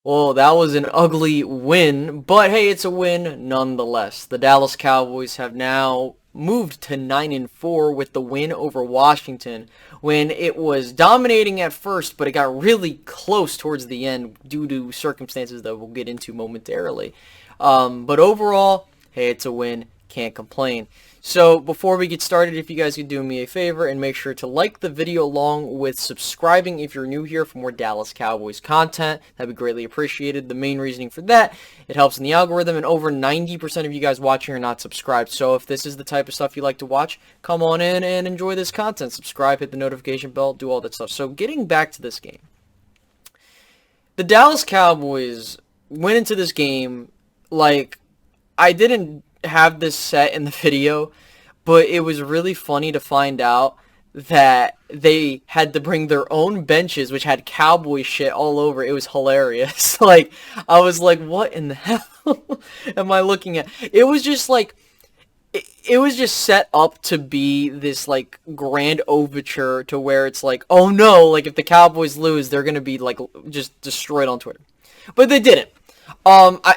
Well, that was an ugly win, but hey, it's a win nonetheless. The Dallas Cowboys have now moved to 9-4 with the win over Washington when it was dominating at first, but it got really close towards the end due to circumstances that we'll get into momentarily. But overall, hey, it's a win. Can't complain. So before we get started, if you guys could do me a favor and make sure to like the video along with subscribing if you're new here for more Dallas Cowboys content, that'd be greatly appreciated. The main reasoning for that, it helps in the algorithm, and over 90% of you guys watching are not subscribed. So if this is the type of stuff you like to watch, come on in and enjoy this content. Subscribe, hit the notification bell, do all that stuff. So getting back to this game. The Dallas Cowboys went into this game like I didn't have this set in the video, but it was really funny to find out that they had to bring their own benches, which had Cowboy shit all over. It was hilarious. Like, I was like, what in the hell am I looking at? It was just like, it was just set up to be this, like, grand overture to where it's like, oh no, like, if the Cowboys lose, they're gonna be, like, just destroyed on Twitter. But they didn't.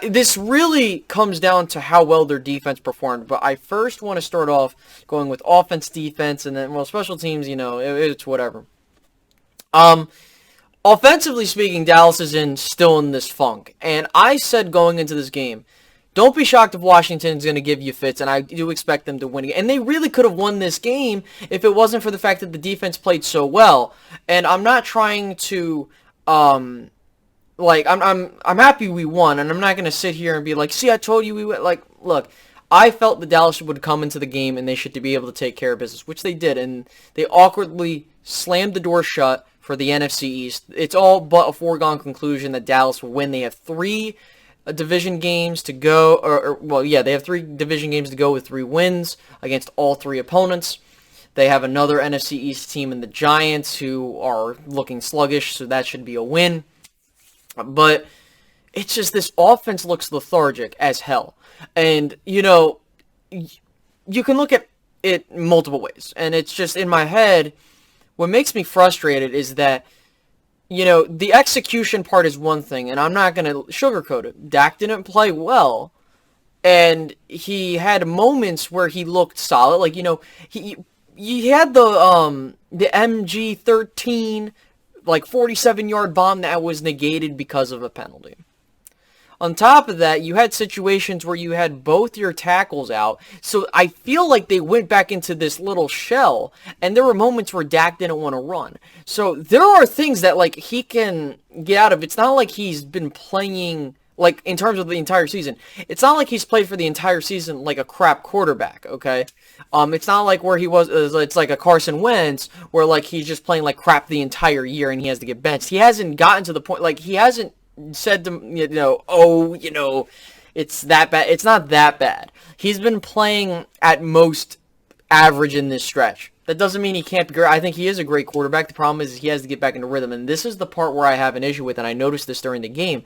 This really comes down to how well their defense performed, but I first want to start off going with offense, defense, and then, well, special teams, you know, it's whatever. Offensively speaking, Dallas is still in this funk, and I said going into this game, don't be shocked if Washington's going to give you fits, and I do expect them to win again. And they really could have won this game if it wasn't for the fact that the defense played so well, and I'm not trying to, like, I'm happy we won, and I'm not going to sit here and be like, see, I told you we went. Like, look, I felt that Dallas would come into the game and they should be able to take care of business, which they did, and they awkwardly slammed the door shut for the NFC East. It's all but a foregone conclusion that Dallas will win. They have three division games to go, well, yeah, they have three division games to go with 3 wins against all 3 opponents. They have another NFC East team in the Giants who are looking sluggish, so that should be a win. But it's just this offense looks lethargic as hell. And, you know, you can look at it multiple ways. And it's just in my head, what makes me frustrated is that, you know, the execution part is one thing, and I'm not going to sugarcoat it. Dak didn't play well, and he had moments where he looked solid. Like, you know, he had the MG-13 like 47-yard bomb that was negated because of a penalty. On top of that, you had situations where you had both your tackles out, so I feel like they went back into this little shell, and there were moments where Dak didn't want to run. So there are things that, like, he can get out of. It's not like he's been playing, like, in terms of the entire season, it's not like he's played for the entire season like a crap quarterback, okay? It's not like where he was, it's like a Carson Wentz, where, like, he's just playing like crap the entire year and he has to get benched. He hasn't gotten to the point, like, he hasn't said to, you know, oh, you know, it's that bad. It's not that bad. He's been playing at most average in this stretch. That doesn't mean he can't be great. I think he is a great quarterback. The problem is he has to get back into rhythm, and this is the part where I have an issue with, and I noticed this during the game.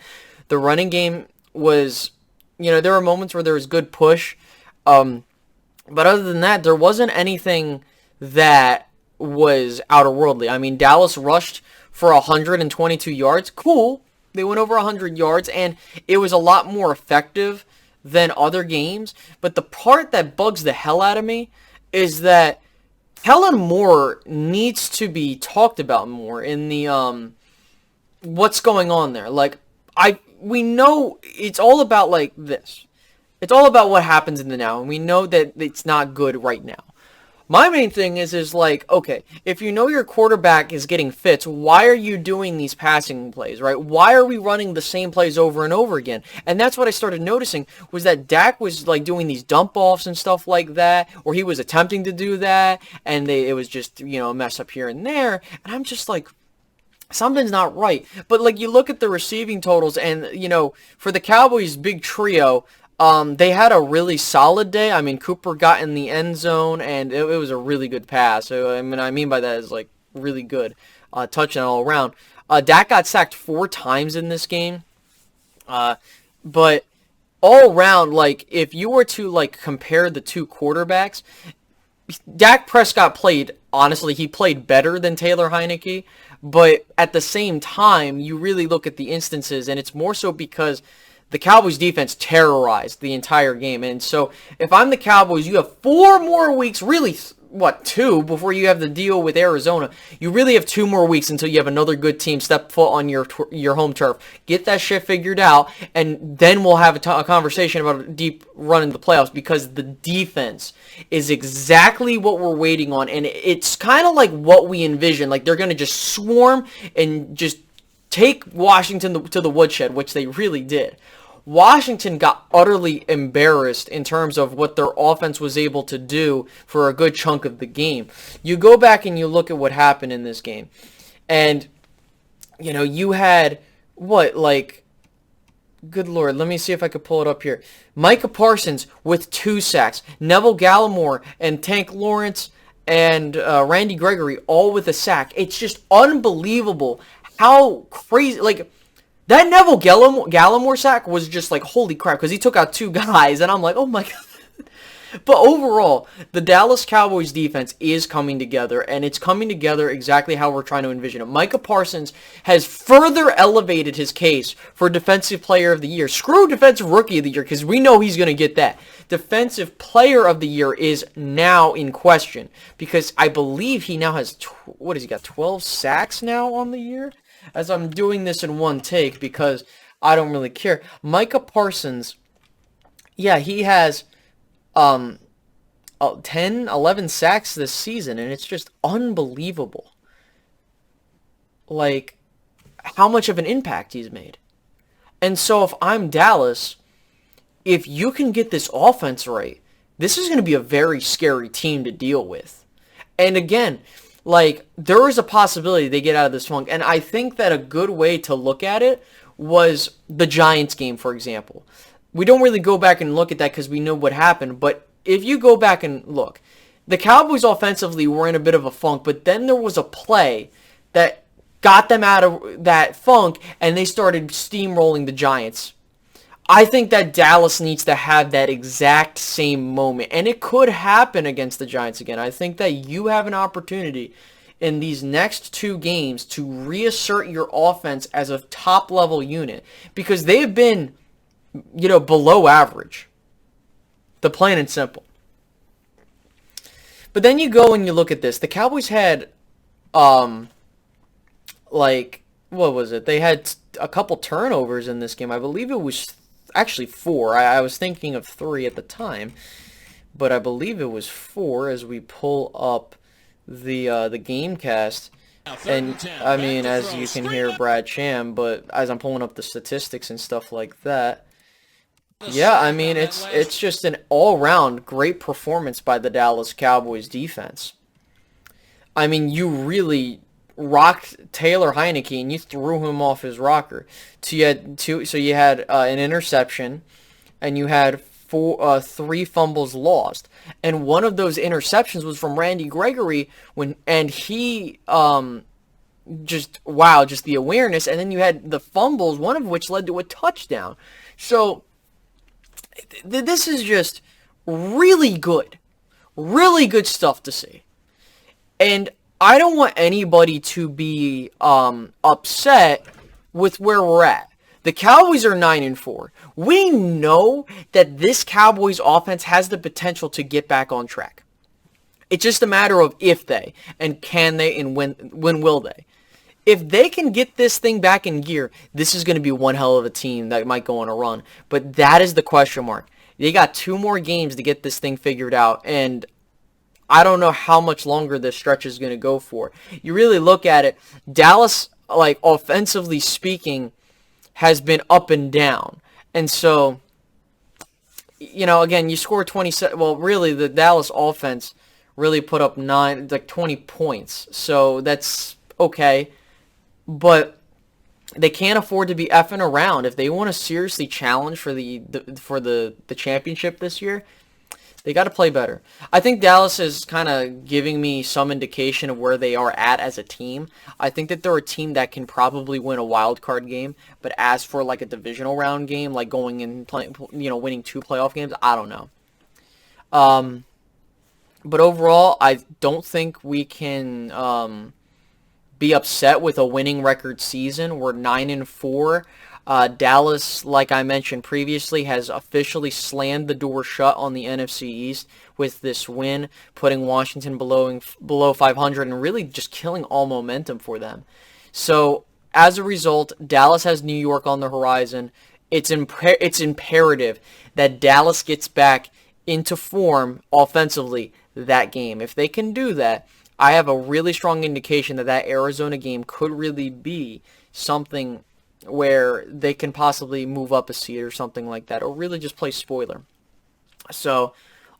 The running game was, you know, there were moments where there was good push, but other than that, there wasn't anything that was outer-worldly. I mean, Dallas rushed for 122 yards. Cool. They went over 100 yards, and it was a lot more effective than other games. But the part that bugs the hell out of me is that Kellen Moore needs to be talked about more in the what's going on there. Like, we know it's all about, like, this. It's all about what happens in the now, and we know that it's not good right now. My main thing is like, okay, if you know your quarterback is getting fits, why are you doing these passing plays, right? Why are we running the same plays over and over again? And that's what I started noticing, was that Dak was, like, doing these dump-offs and stuff like that, or he was attempting to do that, and it was just, you know, a mess up here and there, and I'm just like, something's not right. But, like, you look at the receiving totals, and, you know, for the Cowboys' big trio, they had a really solid day. I mean, Cooper got in the end zone, and it was a really good pass. So, I mean by that is, like, really good. Touchdown all around. Dak got sacked 4 times in this game. But all around, like, if you were to, like, compare the two quarterbacks, Dak Prescott played honestly, he played better than Taylor Heineke. But at the same time, you really look at the instances, and it's more so because the Cowboys defense terrorized the entire game. And so if I'm the Cowboys, you have 4 more weeks, really, what, 2, before you have to deal with Arizona. You really have 2 more weeks until you have another good team step foot on your home turf. Get that shit figured out, and then we'll have a conversation about a deep run in the playoffs, because the defense is exactly what we're waiting on, and it's kind of like what we envisioned. Like, they're going to just swarm and just take Washington to the woodshed, which they really did. Washington got utterly embarrassed in terms of what their offense was able to do for a good chunk of the game. You go back and you look at what happened in this game, and, you know, you had, good Lord, let me see if I could pull it up here. Micah Parsons with 2 sacks. Neville Gallimore and Tank Lawrence and Randy Gregory all with a sack. It's just unbelievable how crazy, that Neville Gallimore sack was just holy crap, because he took out 2 guys, and I'm like, oh my God. But overall, the Dallas Cowboys defense is coming together, and it's coming together exactly how we're trying to envision it. Micah Parsons has further elevated his case for Defensive Player of the Year. Screw Defensive Rookie of the Year, because we know he's going to get that. Defensive Player of the Year is now in question, because I believe he now has, 12 sacks now on the year? As I'm doing this in one take, because I don't really care. Micah Parsons, yeah, he has 10, 11 sacks this season, and it's just unbelievable, how much of an impact he's made. And so if I'm Dallas, if you can get this offense right, this is going to be a very scary team to deal with. And again, there is a possibility they get out of this funk, and I think that a good way to look at it was the Giants game, for example. We don't really go back and look at that because we know what happened, but if you go back and look, the Cowboys offensively were in a bit of a funk, but then there was a play that got them out of that funk, and they started steamrolling the Giants. I think that Dallas needs to have that exact same moment, and it could happen against the Giants again. I think that you have an opportunity in these next 2 games to reassert your offense as a top-level unit, because they have been, below average. The plain and simple. But then you go and you look at this. The Cowboys had, what was it? They had a couple turnovers in this game. I believe it was actually 4. I was thinking of 3 at the time, but I believe it was 4 as we pull up the Gamecast. And, I mean, as you can hear Brad Sham, but as I'm pulling up the statistics and stuff like that, yeah, I mean, it's just an all-round great performance by the Dallas Cowboys defense. I mean, you really rocked Taylor Heineke, and you threw him off his rocker. So you had an interception, and you had 3 fumbles lost, and one of those interceptions was from Randy Gregory he just the awareness, and then you had the fumbles, one of which led to a touchdown. So this is just really good stuff to see. And I don't want anybody to be upset with where we're at. The Cowboys are 9-4. We know that this Cowboys offense has the potential to get back on track. It's just a matter of if they, and can they, and when will they. If they can get this thing back in gear, this is going to be one hell of a team that might go on a run. But that is the question mark. They got 2 more games to get this thing figured out, and I don't know how much longer this stretch is going to go for. You really look at it, Dallas, offensively speaking, has been up and down. And so, again, you score 27. Well, really, the Dallas offense really put up 20 points. So that's okay. But they can't afford to be effing around. If they want to seriously challenge for the championship this year, they got to play better. I think Dallas is kind of giving me some indication of where they are at as a team. I think that they're a team that can probably win a wild card game, but as for a divisional round game, going and playing, winning 2 playoff games, I don't know. But overall, I don't think we can be upset with a winning record season. We're 9-4. Dallas, like I mentioned previously, has officially slammed the door shut on the NFC East with this win, putting Washington below 500 and really just killing all momentum for them. So as a result, Dallas has New York on the horizon. It's imperative that Dallas gets back into form offensively that game. If they can do that, I have a really strong indication that that Arizona game could really be something where they can possibly move up a seed or something like that, or really just play spoiler. So,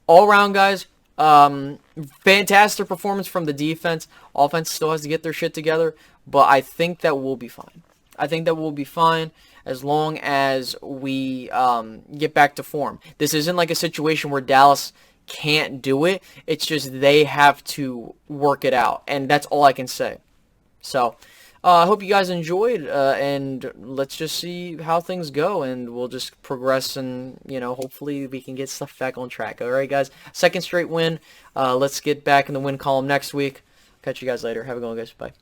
all around, guys, fantastic performance from the defense. Offense still has to get their shit together, but I think that we'll be fine. I think that we'll be fine as long as we get back to form. This isn't like a situation where Dallas can't do it. It's just they have to work it out, and that's all I can say. So, I hope you guys enjoyed, and let's just see how things go, and we'll just progress, and, hopefully we can get stuff back on track. All right, guys? Second straight win. Let's get back in the win column next week. Catch you guys later. Have a good one, guys. Bye.